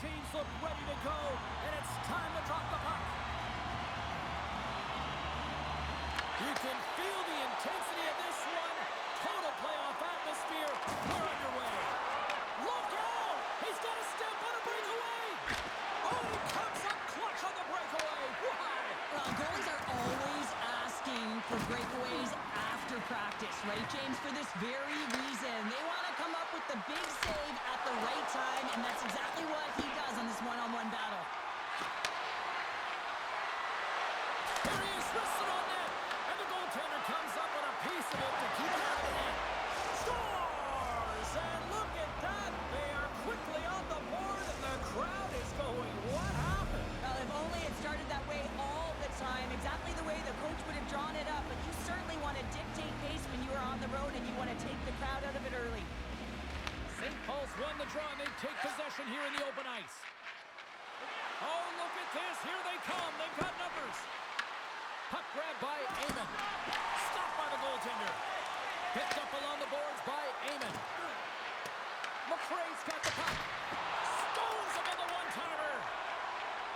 teams look ready to go, and it's time to drop the puck. You can feel the intensity of this one. Total playoff atmosphere. We're underway. Look out! He's got a step on a breakaway. Oh, he comes up clutch on the breakaway. Wow! Well, goalies are always asking for breakaways after practice, right, James? For this very reason. They want to come up with the big save at the right time, and that's exactly what he does on this one-on-one battle. Here he is, wristed on net, and the goaltender comes up with a piece of it to keep it out of the net. Scores! And look at that. They are quickly on the board, and the crowd is going, what happened? Well, if only it started that way all the time, exactly the way the coach would have drawn it up, but you certainly want to dictate pace when you are on the road, and you want to take the crowd out of it early. St. Paul's won the draw, and they take possession here in the open ice. Oh, look at this. Here they come. They've got numbers. Puck grabbed by Amon. Stopped by the goaltender. Picked up along the boards by Amon. McRae's got the puck. Stones him on the one-timer.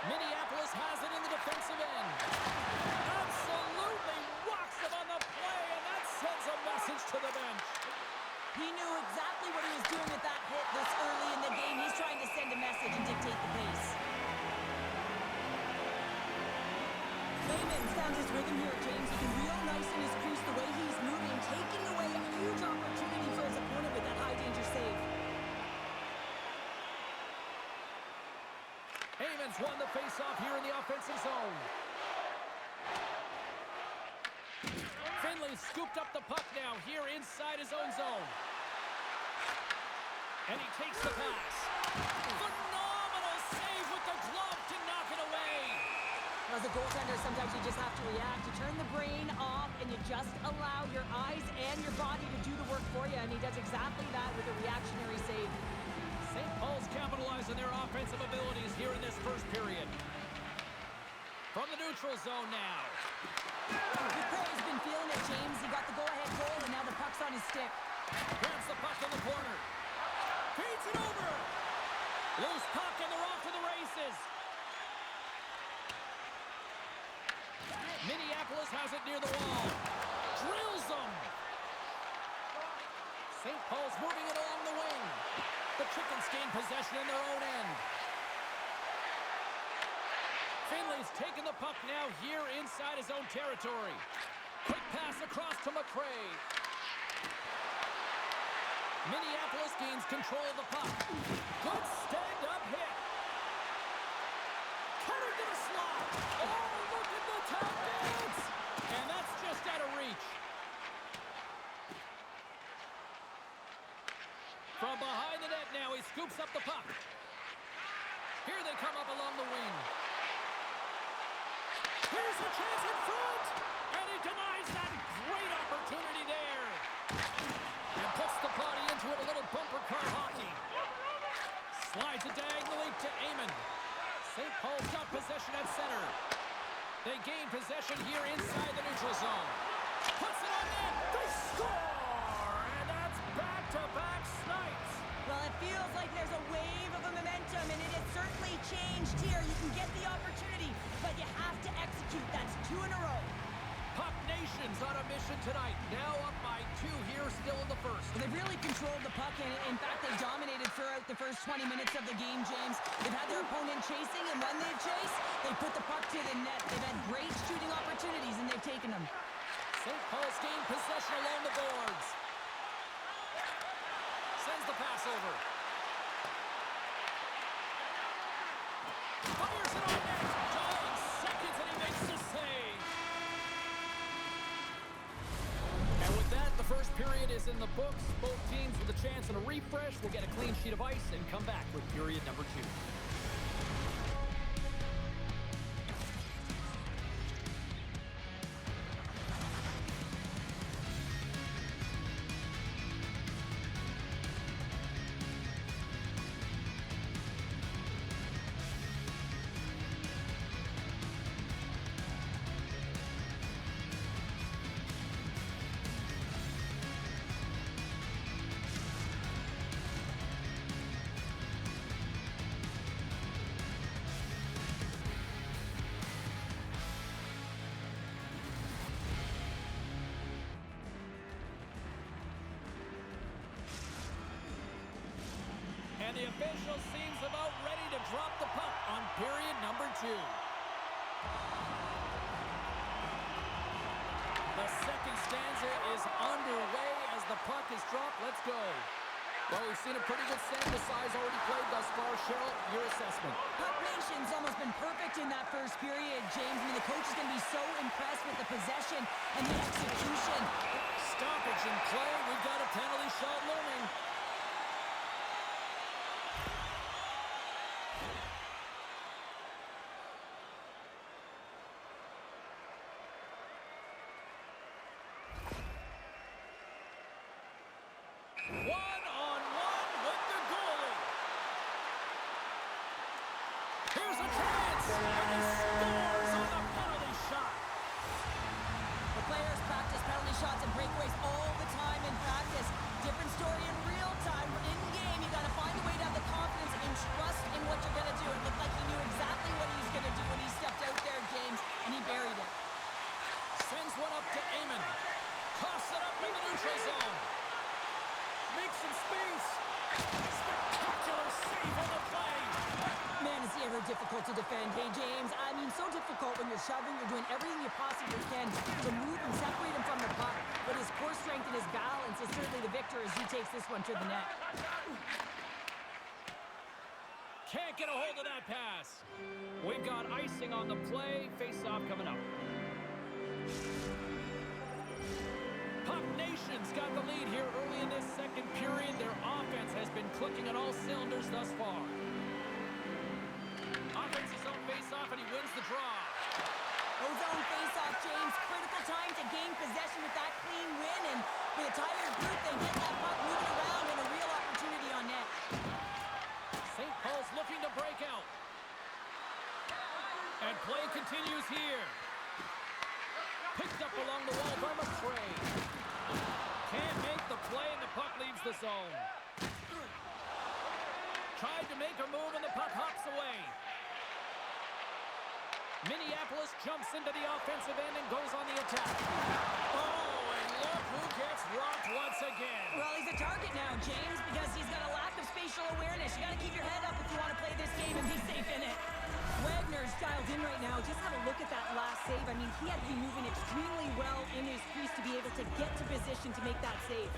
Minneapolis has it in the defensive end. Absolutely rocks him on the play, and that sends a message to the bench. He knew exactly what he was doing with that hit this early in the game. He's trying to send a message and dictate the pace. Clayman's found his rhythm here, James. He's real nice in his crease, the way he's moving, taking away a huge opportunity for his opponent with that high-danger save. Haman's won the face-off here in the offensive zone. Finley scooped up the puck now here inside his own zone. And he takes the pass. Phenomenal save with the glove to knock it away. As a goaltender, sometimes you just have to react. You turn the brain off and you just allow your eyes and your body to do the work for you. And he does exactly that with a reactionary save. St. Paul's capitalizing their offensive abilities here in this first period. From the neutral zone now. McRae's been feeling it, James. He got the go-ahead goal, and now the puck's on his stick. Grabs the puck in the corner. Feeds it over. Loose puck, and they're off to the races. Minneapolis has it near the wall. Drills them. St. Paul's moving it along the wing. The Chickens gain possession in their own end. Finley's taking the puck now here inside his own territory. Quick pass across to McRae. Minneapolis gains control of the puck. Good stand-up hit. Cutter to the slot. Oh, look at the tap dance. And that's just out of reach. From behind the net now, he scoops up the puck. Here they come up along the wing. Here's a chance in front, and he denies that great opportunity there. And puts the body into it, a little bumper car hockey. Slides it diagonally to Amon. St. Paul's got possession at center. They gain possession here inside the neutral zone. Puts it on net, they score! And that's back-to-back snipes. Well, it feels like there's a wave of a momentum, and it has certainly changed here. You can get the opportunity, but you have to execute. That's 2 in a row. Puck Nation's on a mission tonight. Now up by 2 here, still in the first. Well, they've really controlled the puck, and in fact, they've dominated throughout the first 20 minutes of the game, James. They've had their opponent chasing, and when they've chased, they put the puck to the net. They've had great shooting opportunities, and they've taken them. St. Paul's gained possession along the boards. Sends the pass over. Fires it on net. Dying seconds, and he makes the save. And with that, the first period is in the books. Both teams with a chance and a refresh will get a clean sheet of ice and come back with period number 2. the official seems about ready to drop the puck on period number 2. The second stanza is underway as the puck is dropped. Let's go. Well, we've seen a pretty good sample size already played thus far. Cheryl, your assessment. Puck Nation's almost been perfect in that first period, James. I mean, the coach is going to be so impressed with the possession and the execution. Stoppage in play. We've got a penalty shot looming. One-on-one with the goalie. Here's a chance, and he scores on the penalty shot. The players practice penalty shots and breakaways all the time in practice. Different story in real time. In game, you got to find a way to have the confidence and trust in what you're going to do. It looked like he knew exactly what he was going to do when he stepped out there, James, and he buried it. Sends one up to Amon. Toss it up in the neutral zone. Makes some space. Spectacular save on the play. Man, is he ever difficult to defend. Hey, James, I mean, so difficult when you're shoving. You're doing everything you possibly can to move and separate him from the puck. But his core strength and his balance is certainly the victor as he takes this one to the net. Can't get a hold of that pass. We've got icing on the play. Face-off coming up. Puck Nation's got the lead here early in this second period. Their offense has been clicking on all cylinders thus far. Offense's own face-off, and he wins the draw. Ozone face-off, James. Critical time to gain possession with that clean win. And with a tired group, they get that puck moving around and a real opportunity on net. St. Paul's looking to break out. And play continues here. Picked up along the wall by McCray. Can't make the play, and the puck leaves the zone. Tried to make a move, and the puck hops away. Minneapolis jumps into the offensive end and goes on the attack. Oh, and look who gets rocked once again. Well, he's a target now, James, because he's got a lack of spatial awareness. You got to keep your head up if you want to play this game and be safe in it. Wagner's dialed in right now. Just have a look at that last save. I mean, he had to be moving extremely well in his crease to be able to get to position to make that save.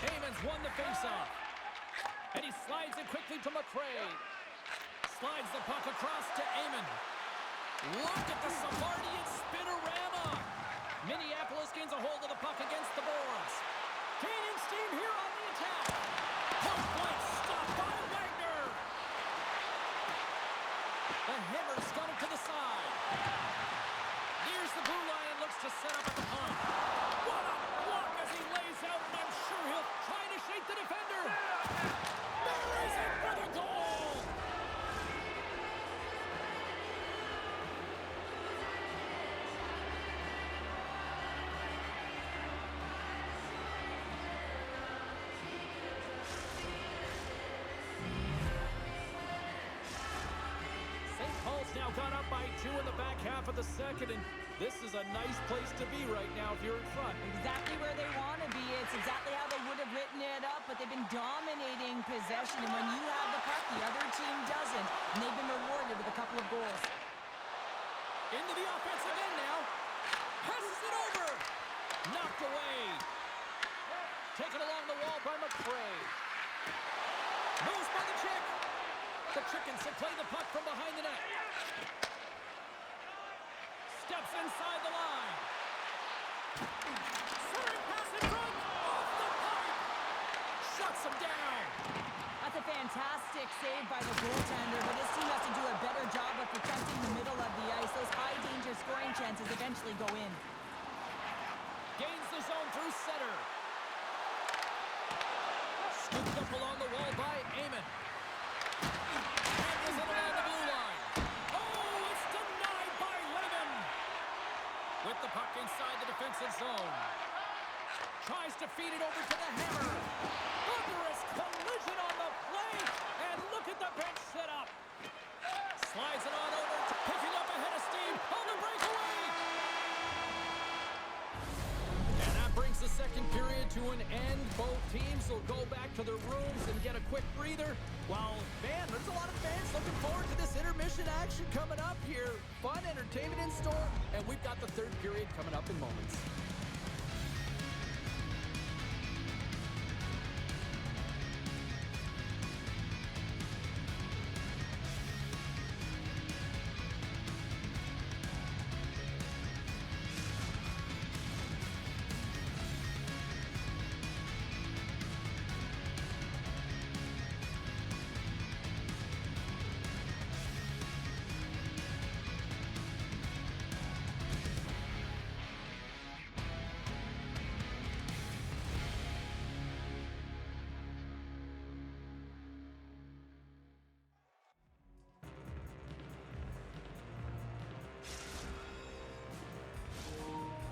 Heyman's won the faceoff. And he slides it quickly to McCray. Slides the puck across to Amon. Look at the Savardian spinorama. Minneapolis gains a hold of the puck against the boards. Gaining steam here on the attack. Puck point stopped by Wagner. The Hammer's got it to the side. Here's the blue line, looks to set up at the point. What a block as he lays out, and I'm sure he'll try to shake the defender. There is it for the goal. Now got up by 2 in the back half of the second, and this is a nice place to be right now if you're in front. Exactly where they want to be. It's exactly how they would have written it up, but they've been dominating possession, and when you have the puck, the other team doesn't, and they've been rewarded with a couple of goals. Into the offensive end now. Passes it over. Knocked away. Taken along the wall by McCray. Moves by the chick. The Chickens will play the puck from behind the net. Steps inside the line. Serving pass in front. Off the pipe. Shuts him down. That's a fantastic save by the goaltender, but this team has to do a better job of protecting the middle of the ice. Those high-danger scoring chances eventually go in. Gains the zone through center. Scooped up along the wall by Amon. Handles it along the blue line. Oh, it's denied by Lehman. With the puck inside the defensive zone. Tries to feed it over to the Hammer. Thunderous collision on the play. And look at the bench set up. Slides it on over to picking up ahead of steam on the breakaway. And that brings the second period to an end. Both teams will go back to their rooms and get a quick breather. Well, man, there's a lot of fans looking forward to this intermission action coming up here. Fun entertainment in store, and we've got the third period coming up in moments.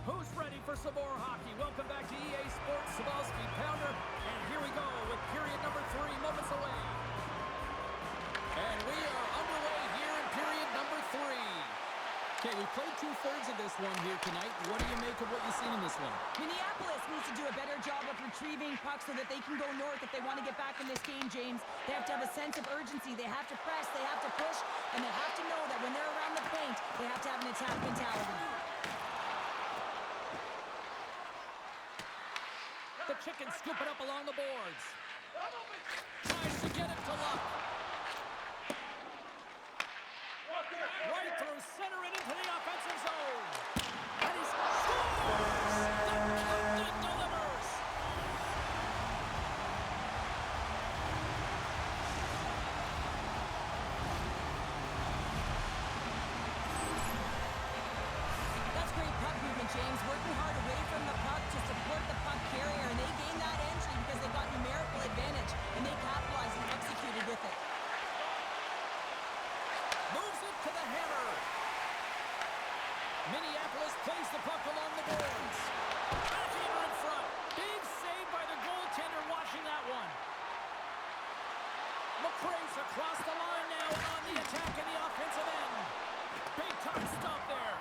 Who's ready for some more hockey? Welcome back to EA Sports Sabowski Pounder. And here we go with period number 3, moments away. And we are underway here in period number 3. Okay, we played 2/3 of this one here tonight. What do you make of what you've seen in this one? Minneapolis needs to do a better job of retrieving pucks so that they can go north if they want to get back in this game, James. They have to have a sense of urgency. They have to press, they have to push, and they have to know that when they're around the paint, they have to have an attack mentality. The chicken scooping up along the boards. Tries to get it to Luck. Right through center and into the offensive zone. And he scores! The captain delivers! That's great puck movement, James. Working hard away from the puck to support the puck carrier, and they gained that entry because they got numerical advantage, and they capitalized and executed with it. Moves it to the hammer. Minneapolis plays the puck along the boards. Backhander in front. Big save by the goaltender watching that one. McRae's across the line now on the attack in the offensive end. Big time stop there.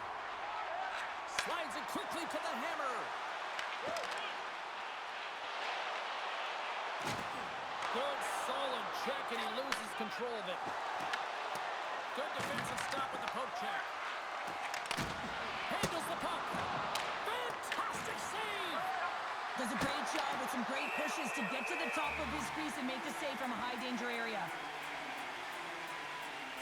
Slides it quickly to the hammer. Good solid check, and he loses control of it. Good defensive stop with the poke check. Handles the puck. Fantastic save! Does a great job with some great pushes to get to the top of his crease and make the save from a high-danger area.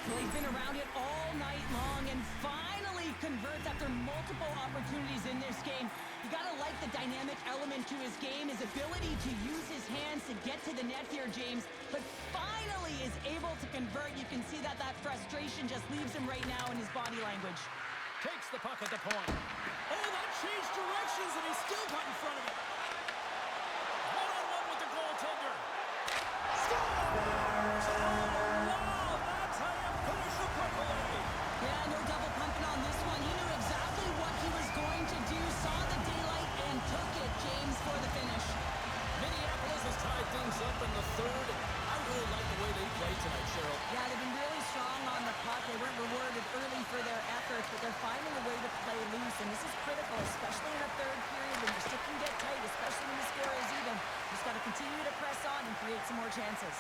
Well, he's been around it all night long and finally converts after multiple opportunities in this game. You gotta like the dynamic element to his game, his ability to use his hands to get to the net here, James, but finally is able to convert. You can see that frustration just leaves him right now in his body language. Takes the puck at the point. Oh, that changed directions, and he still got in front of it. One-on-one with the goaltender. Scores! Oh, wow, that's how you finish a puck away. Yeah, no double pumping on this one. He knew exactly what he was going to do, saw the daylight, and took it, James, for the finish. Minneapolis has tied things up in the third. I really like the way they played tonight, Cheryl. Yeah, they've been really strong on the puck. They weren't rewarded early for their efforts, but they're finding a way to play loose, and this is critical, especially in the third period when your stick can get tight, especially when the score is even. Just got to continue to press on and create some more chances.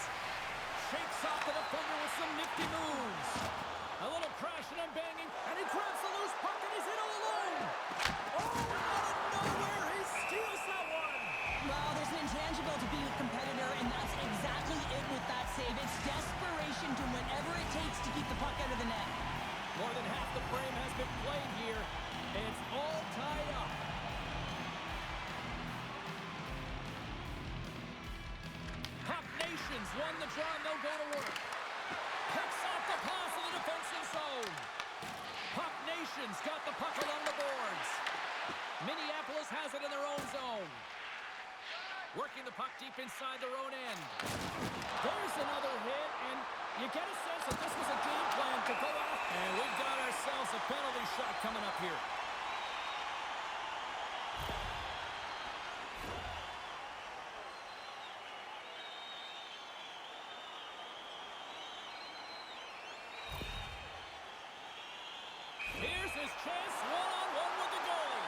Shakes off the defender with some nifty moves. A little crashing and banging, and he grabs the loose puck, and he's in all alone. Oh, out of nowhere, he steals that one. Well, there's an intangible to being a competitor, and that's exactly it with that save. It's desperation to whatever it takes to keep the puck out of the net. More than half the frame has been played here, and it's all tied up. Cup Nations won the draw, and they'll go to work. Picks off the pass in the defensive zone. Puck Nations got the puck along the boards. Minneapolis has it in their own zone. Working the puck deep inside their own end. There's another hit, and you get a sense that this was a game plan to go out. And we've got ourselves a penalty shot coming up here. Here's his chance, one-on-one with the goalie.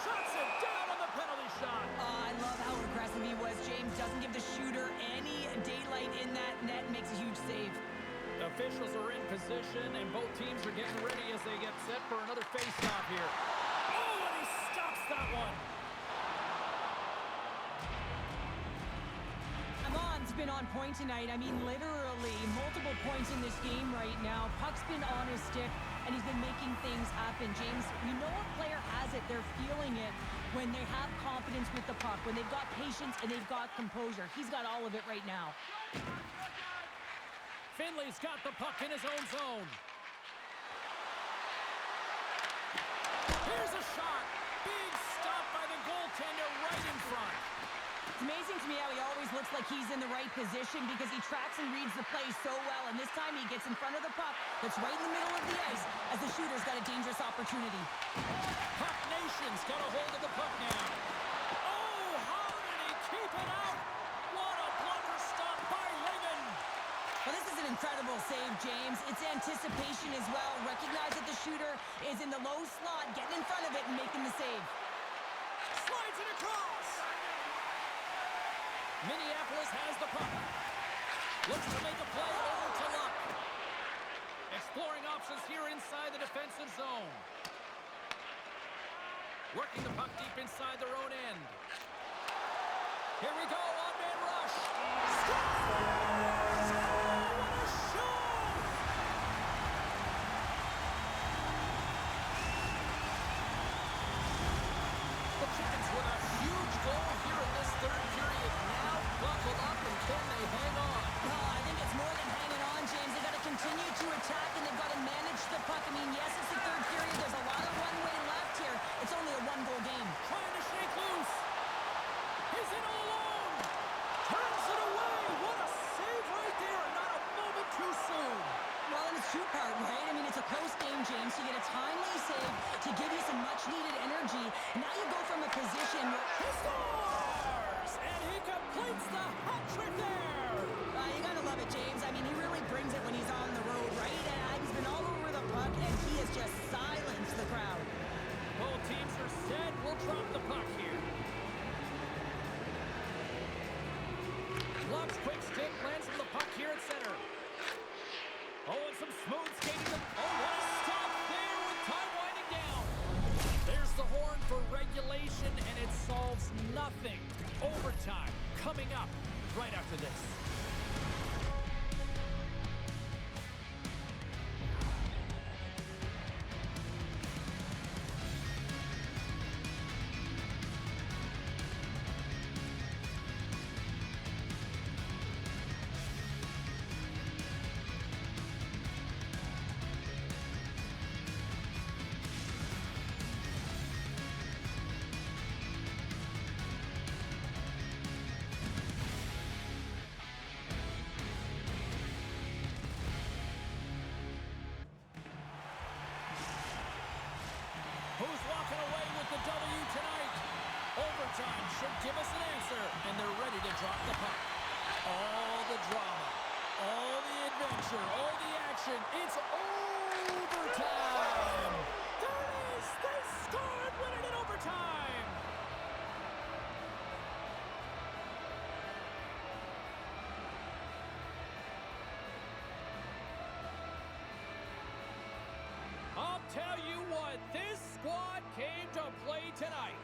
Shuts it down on the penalty shot. I love how aggressive he was, James. Doesn't give the shooter any daylight in that net. Makes a huge save. The officials are in position, and both teams are getting ready as they get set for another face-off here. Oh, and he stops that one. Amon's been on point tonight. I mean, literally multiple points in this game right now. Puck's been on his stick, and he's been making things happen. James, you know a player has it. They're feeling it when they have confidence with the puck, when they've got patience and they've got composure. He's got all of it right now. Finley's got the puck in his own zone. Here's a shot. Big stop by the goaltender right in front. It's amazing to me how he always looks like he's in the right position because he tracks and reads the play so well. And this time he gets in front of the puck that's right in the middle of the ice as the shooter's got a dangerous opportunity. Puck Nation's got a hold of the puck now. Oh, how did he keep it out? What a blocker stop by Lehman. Well, this is an incredible save, James. It's anticipation as well. Recognize that the shooter is in the low slot, getting in front of it and making the save. Slides it across. Minneapolis has the puck. Looks to make a play over to Luck. Exploring options here inside the defensive zone. Working the puck deep inside their own end. Here we go, one-man rush. Scores! What a shot! The Chickens with a huge goal here in this third period. Now buckle up, and can they hang on? Oh, I think it's more than hanging on, James. They've got to continue to attack, and they've got to manage the puck. I mean, yes, it's the third period. There's a lot of runway left here. It's only a one-goal game. Trying to shake loose. He's in all alone. Turns it away. What a save right there. Not a moment too soon. Well, and it's two-part, right? I mean, it's a close game, James. You get a timely save to give you some much-needed energy. Now you go from a position where... He scores! And he completes the hat trick there. You gotta love it, James. I mean, he really brings it when he's on the road, right? And he's been all over the puck, and he has just silenced the crowd. Both teams are set. We'll drop the puck here. Love's quick stick lands from the puck here at center. Oh, and some smooth skating. Oh, what a stop there with time winding down. There's the horn for regulation, and it solves nothing. Overtime coming up right after this. Who's walking away with the W tonight? Overtime should give us an answer, and they're ready to drop the puck. All the drama, all the adventure, all the action. It's overtime. There it is. They scored, winning in overtime. I'll tell you what, this squad came to play tonight.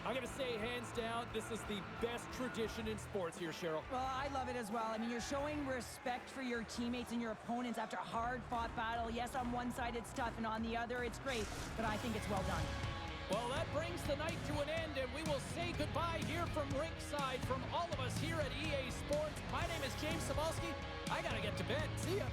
I'm going to say, hands down, this is the best tradition in sports here, Cheryl. Well, I love it as well. I mean, you're showing respect for your teammates and your opponents after a hard-fought battle. Yes, on one side it's tough, and on the other it's great, but I think it's well done. Well, that brings the night to an end, and we will say goodbye here from ringside from all of us here at EA Sports. My name is James Sabalski. I got to get to bed. See ya.